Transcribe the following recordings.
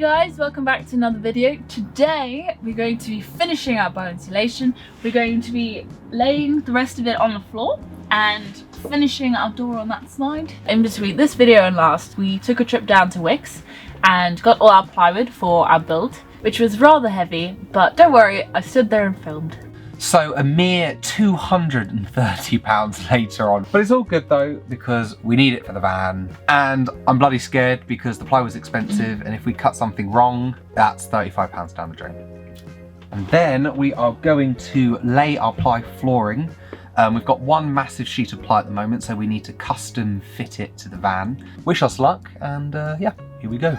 guys, welcome back to another video. Today we're going to be finishing our bow insulation. We're going to be laying the rest of it on the floor and finishing our door on that side. In between this video and last, we took a trip down to Wicks and got all our plywood for our build, which was rather heavy, but don't worry, I stood there and filmed. So a mere £230 later on. But it's all good though, because we need it for the van. And I'm bloody scared because the plywood's expensive, and if we cut something wrong, that's £35 down the drain. And then we are going to lay our ply flooring. We've got one massive sheet of ply at the moment, so we need to custom fit it to the van. Wish us luck, and yeah, here we go.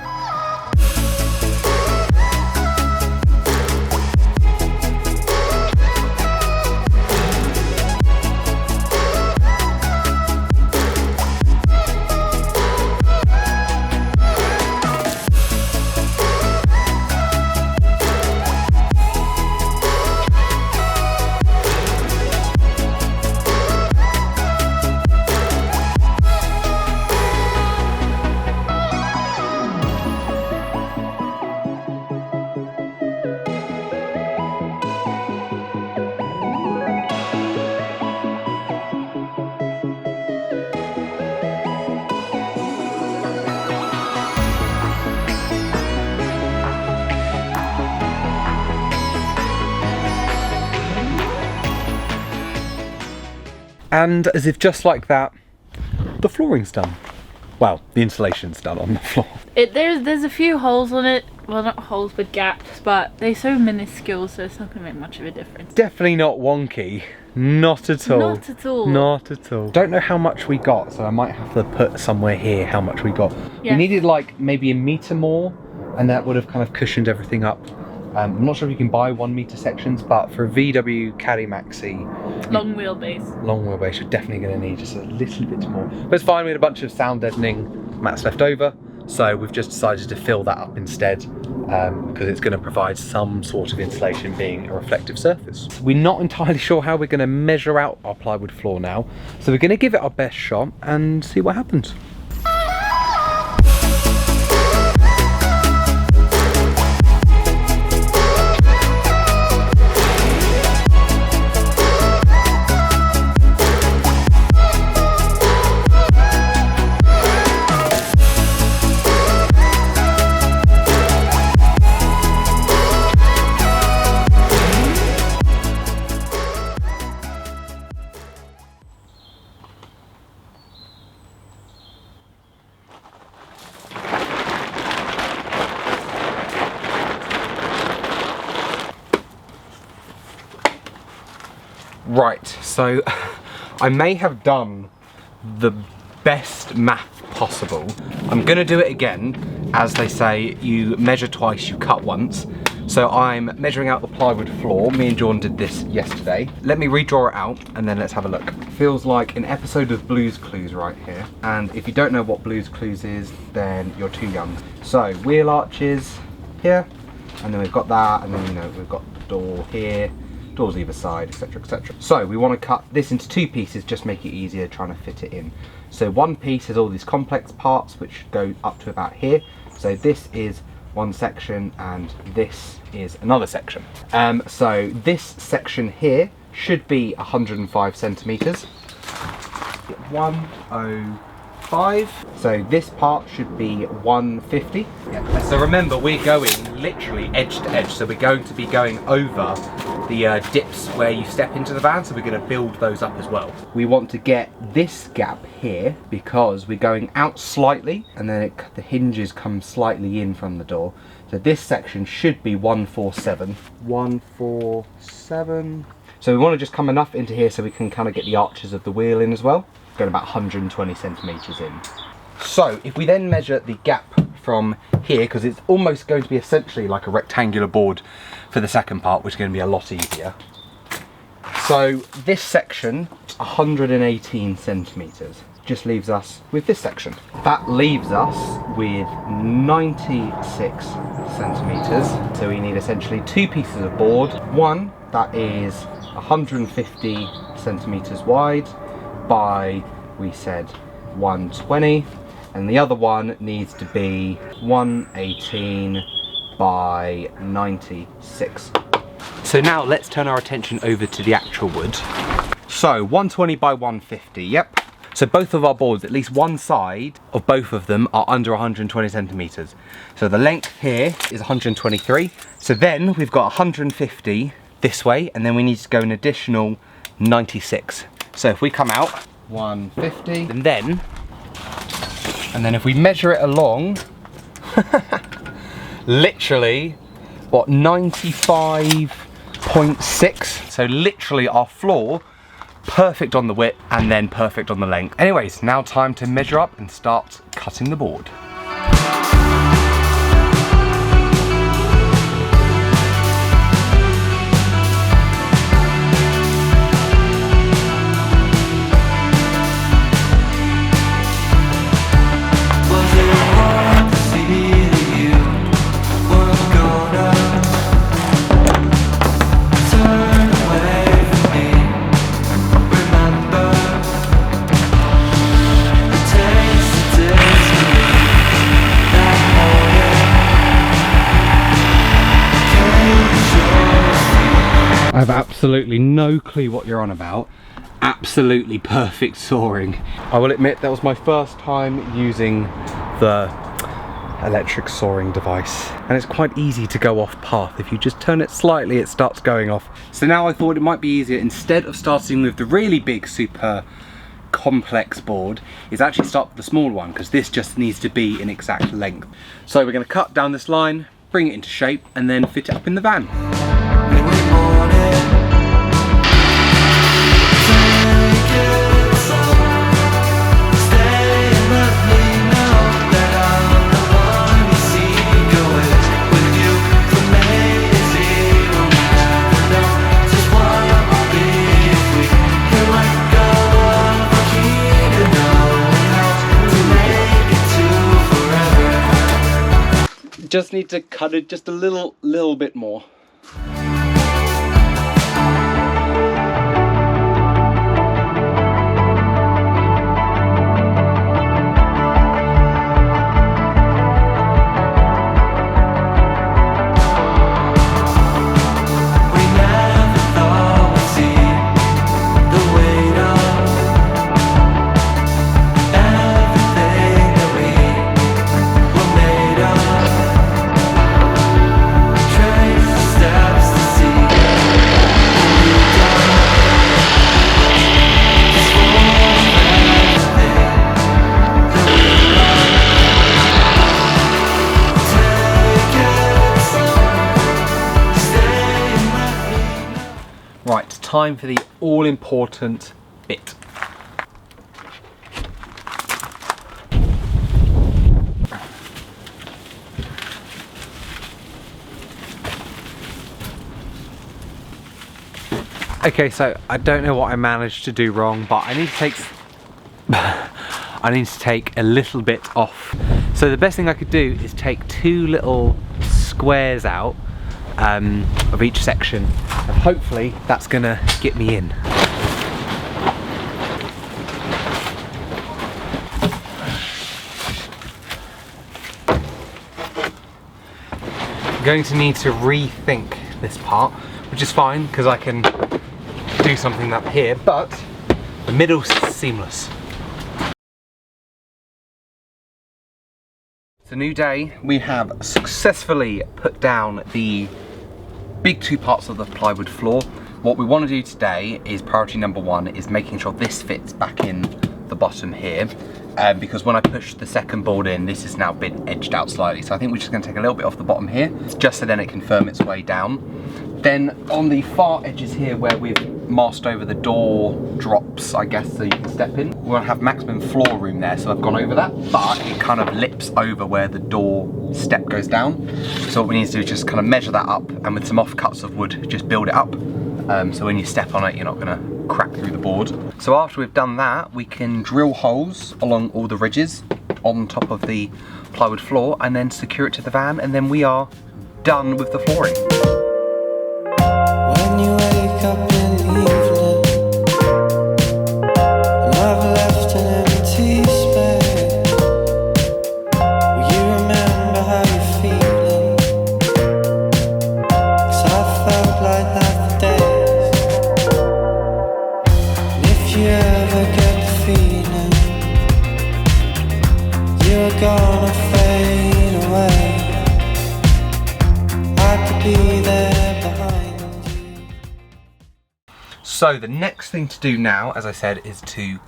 And as if just like that, the flooring's done. Well, the insulation's done on the floor. There's a few holes on it. Well, not holes, but gaps, but they're so minuscule, so it's not going to make much of a difference. Definitely not wonky. Not at all. Not at all. Not at all. Don't know how much we got, so I might have to put somewhere here how much we got. Yeah. We needed like maybe a metre more, and that would have kind of cushioned everything up. I'm not sure if you can buy 1 metre sections, but for a VW Caddy Maxi, long wheelbase, you're definitely going to need just a little bit more. But it's fine, we had a bunch of sound deadening mats left over, so we've just decided to fill that up instead, because it's going to provide some sort of insulation, being a reflective surface. We're not entirely sure how we're going to measure out our plywood floor now, so we're going to give it our best shot and see what happens. Right, so I may have done the best math possible. I'm gonna do it again. As they say, you measure twice, you cut once. So I'm measuring out the plywood floor. Me and John did this yesterday. Let me redraw it out and then let's have a look. Feels like an episode of Blue's Clues right here. And if you don't know what Blue's Clues is, then you're too young. So wheel arches here, and then we've got that, and then you know we've got the door here. Doors either side, etc, etc. So we want to cut this into 2 pieces, just make it easier trying to fit it in. So one piece has all these complex parts which go up to about here. So this is one section and this is another section. So this section here should be 105 centimeters. 105. So this part should be 150. Yeah. So remember, we're going literally edge to edge. So we're going to be going over the dips where you step into the van, so we're going to build those up as well. We want to get this gap here because we're going out slightly, and then the hinges come slightly in from the door. So this section should be 147. 147. So we want to just come enough into here so we can kind of get the arches of the wheel in as well. Going about 120 centimeters in. So if we then measure the gap from here, because it's almost going to be essentially like a rectangular board for the second part, which is going to be a lot easier. So this section, 118 centimeters, just leaves us with this section. That leaves us with 96 centimeters. So we need essentially 2 pieces of board. One that is 150 centimeters wide by, we said, 120. and the other one needs to be 118 by 96. So now let's turn our attention over to the actual wood. So 120 by 150, yep. So both of our boards, at least one side of both of them, are under 120 centimeters. So the length here is 123. So then we've got 150 this way, and then we need to go an additional 96. So if we come out 150, and then if we measure it along, literally, what, 95.6? So literally our floor, perfect on the width and then perfect on the length. Anyways, now time to measure up and start cutting the board. I have absolutely no clue what you're on about. Absolutely perfect sawing. I will admit that was my first time using the electric sawing device, and it's quite easy to go off path. If you just turn it slightly, it starts going off. So now I thought it might be easier, instead of starting with the really big super complex board, is actually start with the small one, because this just needs to be an exact length. So we're going to cut down this line, bring it into shape, and then fit it up in the van. Just need to cut it just a little bit more. Right, time for the all-important bit. Okay, so I don't know what I managed to do wrong, but I need to take a little bit off. So the best thing I could do is take two little squares out of each section, and hopefully that's gonna get me in. I'm going to need to rethink this part, which is fine because I can do something up here, but the middle's seamless. It's a new day. We have successfully put down the big two parts of the plywood floor. What we want to do today is priority number one is making sure this fits back in the bottom here, because when I push the second board in, this has now been edged out slightly. So I think we're just going to take a little bit off the bottom here, just so then it can firm its way down. Then on the far edges here where we've masked over the door drops, I guess, so you can step in, we're going to have maximum floor room there, so I've gone over that, but it kind of lips over where the door step goes down. So what we need to do is just kind of measure that up, and with some offcuts of wood, just build it up. So when you step on it, you're not going to crack through the board. So after we've done that, we can drill holes along all the ridges on top of the plywood floor, and then secure it to the van, and then we are done with the flooring. When you wake up in the evening, and I've left an empty space, So the next thing to do now, as I said, is to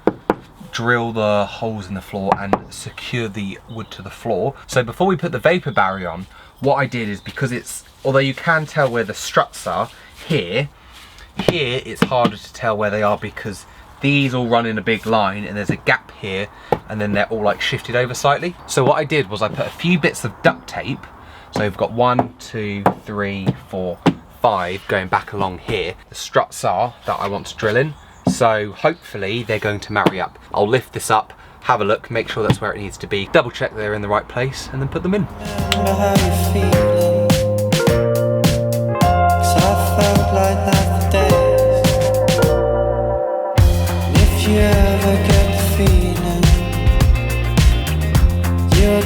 drill the holes in the floor and secure the wood to the floor. So before we put the vapor barrier on, what I did is, because it's, although you can tell where the struts are, here it's harder to tell where they are because these all run in a big line and there's a gap here and then they're all like shifted over slightly. So what I did was I put a few bits of duct tape. So we've got 1, 2, 3, 4, 5 going back along here. The struts are that I want to drill in. So hopefully they're going to marry up. I'll lift this up, have a look, make sure that's where it needs to be, double check they're in the right place and then put them in.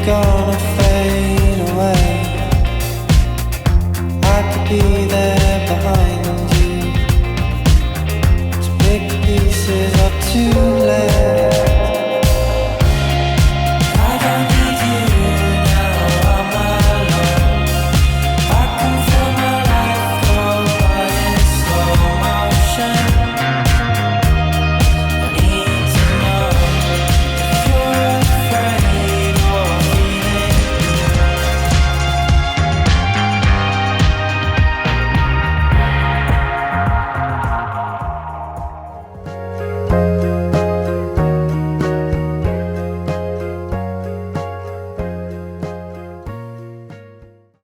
Gonna fade away. I could be there behind you to pick the pieces up too.